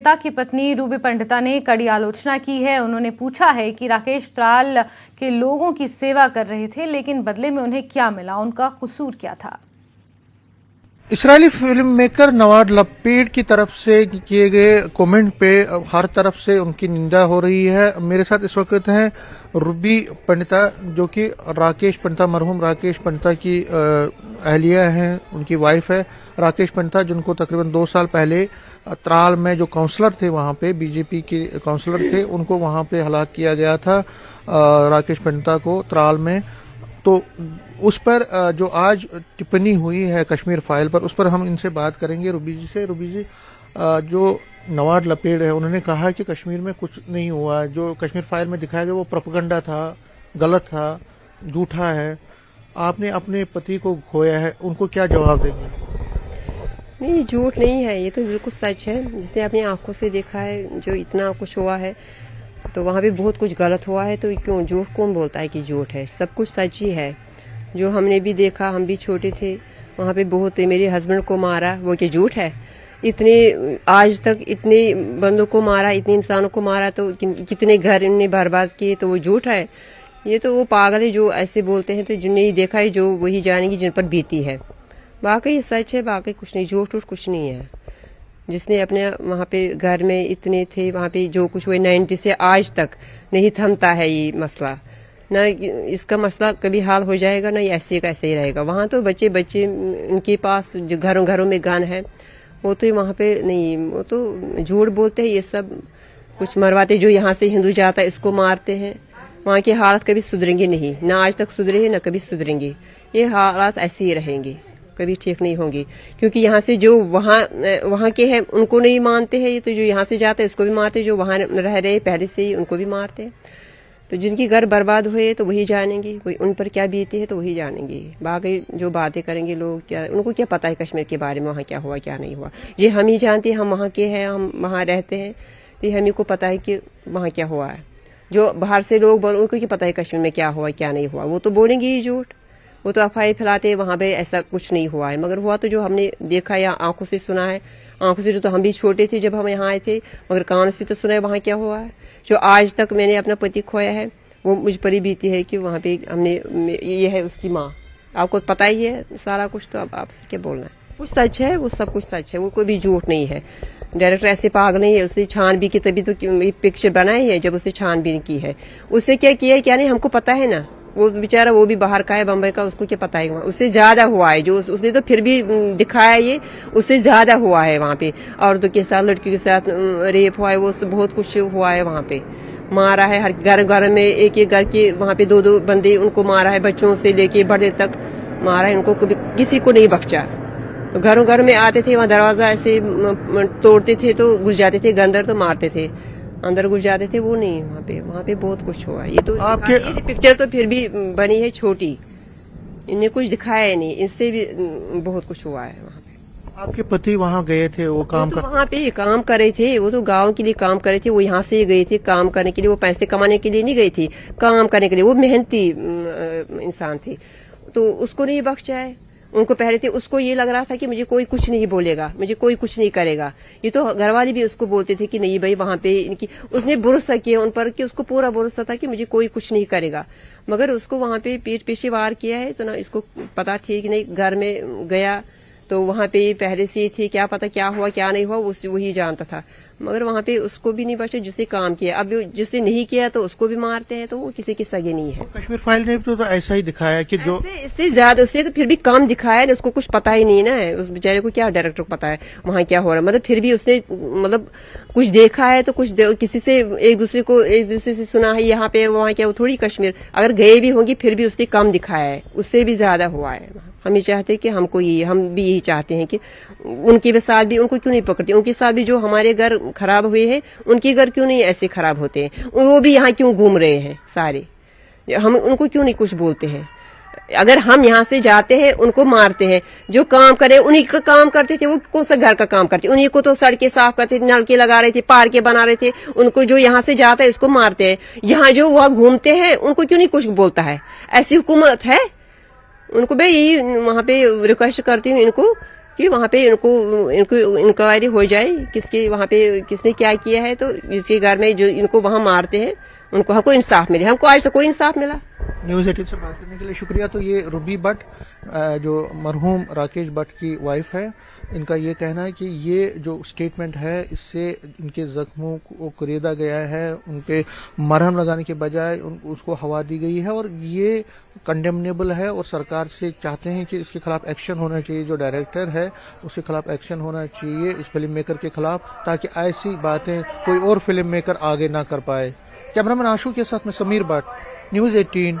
पंडिता की पत्नी रूबी पंडिता ने कड़ी आलोचना की है। उन्होंने पूछा है कि राकेश त्राल के लोगों की सेवा कर रहे थे, लेकिन बदले में उन्हें क्या मिला, उनका कसूर क्या था। इसराइली फिल्म मेकर नवाड लपेट की तरफ से किए गए कमेंट पे हर तरफ से उनकी निंदा हो रही है। मेरे साथ इस वक्त हैं रूबी पंडिता, जो कि राकेश पंडिता, मरहूम राकेश पंडिता की अहलिया हैं, उनकी वाइफ है राकेश पंडिता, जिनको तकरीबन 2 साल पहले त्राल में जो काउंसलर थे, वहां पे बीजेपी के काउंसलर थे, उनको वहां पे हलाक किया गया था राकेश पंडिता को त्राल में। तो उस पर जो आज टिप्पणी हुई है कश्मीर फाइल पर, उस पर हम इनसे बात करेंगे रूबी जी से। रूबी जी, जो नवाड लपेट है, उन्होंने कहा कि कश्मीर में कुछ नहीं हुआ, जो कश्मीर फाइल में दिखाया गया वो प्रोपेगेंडा था, गलत था, झूठा है। आपने अपने पति को खोया है, उनको क्या जवाब देंगे? नहीं, झूठ नहीं है, ये तो बिल्कुल सच है। जिसने अपनी आंखों से देखा है, जो इतना कुछ हुआ है, तो वहाँ पे बहुत कुछ गलत हुआ है, तो क्यों झूठ कौन बोलता है कि झूठ है? सब कुछ सच ही है। जो हमने भी देखा, हम भी छोटे थे, वहाँ पे बहुत मेरे हस्बैंड को मारा, वो क्या झूठ है? इतने आज तक इतने बंदों को मारा, इतने इंसानों को मारा, तो कितने घर इनने बर्बाद किए, तो वो झूठ है? ये तो वो पागल है जो ऐसे बोलते हैं। तो जिन्हें देखा है, जो वही जानेंगे जिन पर बीती है। बाकी ये सच है, बाकी कुछ नहीं, झूठ कुछ नहीं है। जिसने अपने वहाँ पे घर में इतने थे, वहाँ पे जो कुछ हुए 90 से आज तक नहीं थमता है ये मसला। न इसका मसला कभी हाल हो जाएगा, न ऐसे का ऐसे ही रहेगा। वहाँ तो बच्चे उनके पास जो घरों में गन है, वो तो वहाँ पे नहीं, वो तो झूठ बोलते हैं। ये सब कुछ मरवाते, जो यहाँ से हिंदू जाता है इसको मारते हैं। वहाँ की हालत कभी सुधरेंगे नहीं, न आज तक सुधरे हैं, न कभी सुधरेंगे। ये हालात ऐसे ही रहेंगे, कभी ठीक नहीं होंगी। क्योंकि यहाँ से जो वहाँ के हैं उनको नहीं मानते हैं, ये तो जो यहाँ से जाते हैं उसको भी मारते हैं, जो वहाँ रह रहे पहले से ही उनको भी मारते हैं। तो जिनकी घर बर्बाद हुए तो वही जानेंगे, कोई उन पर क्या बीती है तो वही जानेंगे। बाकी जो बातें करेंगे लोग, क्या उनको क्या पता है कश्मीर के बारे में, वहाँ क्या हुआ क्या नहीं हुआ? ये हम ही जानते हैं, हम वहाँ के हैं, हम वहाँ रहते हैं, तो हम ही को पता है कि वहाँ क्या हुआ है। जो बाहर से लोग बोल, उनको क्या पता है कश्मीर में क्या हुआ क्या नहीं हुआ? वो तो बोलेंगे ही झूठ, वो तो अफवाहें फैलाते, वहां पे ऐसा कुछ नहीं हुआ है। मगर हुआ तो जो हमने देखा या आंखों से सुना है, आंखों से तो हम भी छोटे थे जब हम यहाँ आए थे, मगर कानों से तो सुना है वहाँ क्या हुआ है। जो आज तक मैंने अपना पति खोया है, वो मुझ पर ही बीती है कि वहाँ पे हमने, ये है उसकी माँ, आपको पता ही है सारा कुछ, तो अब आपसे क्या बोलना है? कुछ सच है, वो सब कुछ सच है, वो कोई भी झूठ नहीं है। डायरेक्टर ऐसे पागल नहीं है, उसने छानबीन की तभी तो पिक्चर बनाई है। जब उसने छानबीन की है, उससे क्या किया है क्या नहीं हमको पता है ना। वो बेचारा, वो भी बाहर का है, बम्बई का, उसको क्या पता है? उससे ज्यादा हुआ है, जो उसने तो फिर भी दिखाया, ये उससे ज्यादा हुआ है। वहाँ पे औरतों के साथ, लड़कियों के साथ रेप हुआ है, वो बहुत कुछ हुआ है। वहाँ पे मारा है, हर घर में एक घर के वहाँ पे 2 बंदे उनको मारा है, बच्चों से लेके बड़े तक मारा है उनको, किसी को नहीं बख्शा। तो घरों में आते थे, वहाँ दरवाजा ऐसे तोड़ते थे तो घुस जाते थे, अंदर तो मारते थे, अंदर घुस जाते थे। वो नहीं, वहाँ पे बहुत कुछ हुआ। ये तो आपके पिक्चर तो फिर भी बनी है छोटी, इन्हें कुछ दिखाया है नहीं, इससे भी बहुत कुछ हुआ है वहाँ पे। आपके पति वहाँ गए थे, वो काम कर, वहाँ पे काम कर रहे थे, वो तो गांव के लिए काम कर रहे थे। वो यहाँ से गए थे काम करने के लिए, वो पैसे कमाने के लिए नहीं गई थी, काम करने के लिए। वो मेहनती इंसान थे, तो उसको नहीं बख्शा है। उनको पहले थे, उसको ये लग रहा था कि मुझे कोई कुछ नहीं बोलेगा, मुझे कोई कुछ नहीं करेगा। ये तो घरवाले भी उसको बोलते थे कि नहीं भाई, वहां पे इनकी, उसने भरोसा किया उन पर कि उसको पूरा भरोसा था कि मुझे कोई कुछ नहीं करेगा। मगर उसको वहां पे पीठ पीछे वार किया है, तो ना इसको पता थी कि नहीं, घर में गया तो वहां पे पहले से ही थी, क्या पता क्या हुआ क्या नहीं हुआ, वही जानता था। मगर वहां पे उसको भी नहीं बचा जिसने काम किया। अब जिसने नहीं किया तो उसको भी मारते हैं, तो वो किसी की सगे नहीं है। कश्मीर फाइल ने तो ऐसा ही दिखाया कि जो इससे ज्यादा, उसने तो फिर भी कम दिखाया है, उसको कुछ पता ही नहीं ना है। उस बेचारे को क्या, डायरेक्टर को पता है वहाँ क्या हो रहा है। मतलब फिर भी उसने कुछ देखा है, तो कुछ किसी से एक दूसरे से सुना है, यहाँ पे वहाँ क्या, वो थोड़ी कश्मीर अगर गए भी होंगे फिर भी उसने कम दिखाया है, उससे भी ज्यादा हुआ है। हम ये चाहते हैं कि हम भी यही चाहते हैं कि उनके साथ भी, उनको क्यों नहीं पकड़ते? उनके साथ भी जो हमारे घर खराब हुए हैं, उनके घर क्यों नहीं ऐसे खराब होते हैं? वो भी यहाँ क्यों घूम रहे हैं सारे? हम उनको क्यों नहीं कुछ बोलते हैं? अगर हम यहाँ से जाते हैं, उनको मारते हैं। जो काम करे उन्हीं का काम करते थे, वो कौन सा घर का काम करते? उन्हीं को तो सड़कें साफ करते थे, नलके लगा रहे थे, पार्कें बना रहे थे। उनको जो यहाँ से जाता है उसको मारते हैं। यहाँ जो वहाँ घूमते हैं उनको क्यों नहीं कुछ बोलता है? ऐसी हुकूमत है उनको? भाई वहां पे रिक्वेस्ट करती हूँ इनको कि वहाँ पे इनको इंक्वायरी हो जाए किसके वहाँ पे किसने क्या किया है, तो इसके घर में जो इनको वहाँ मारते हैं उनको हमको इंसाफ मिले। हमको आज तक कोई इंसाफ मिला। न्यूज़ 18 से बात करने के लिए शुक्रिया। तो ये रूबी भट्ट जो मरहूम राकेश भट्ट की वाइफ है, इनका ये कहना है कि ये जो स्टेटमेंट है इससे इनके जख्मों को कुरेदा गया है, उन पे मरहम लगाने के बजाय उसको हवा दी गई है और ये कंडेमनेबल है और सरकार से चाहते हैं कि इसके खिलाफ एक्शन होना चाहिए। जो डायरेक्टर है उसके खिलाफ एक्शन होना चाहिए इस फिल्म मेकर के खिलाफ, ताकि ऐसी बातें कोई और फिल्म मेकर आगे ना कर पाए। कैमरामैन आशु के साथ में समीर भट्ट, न्यूज़ 18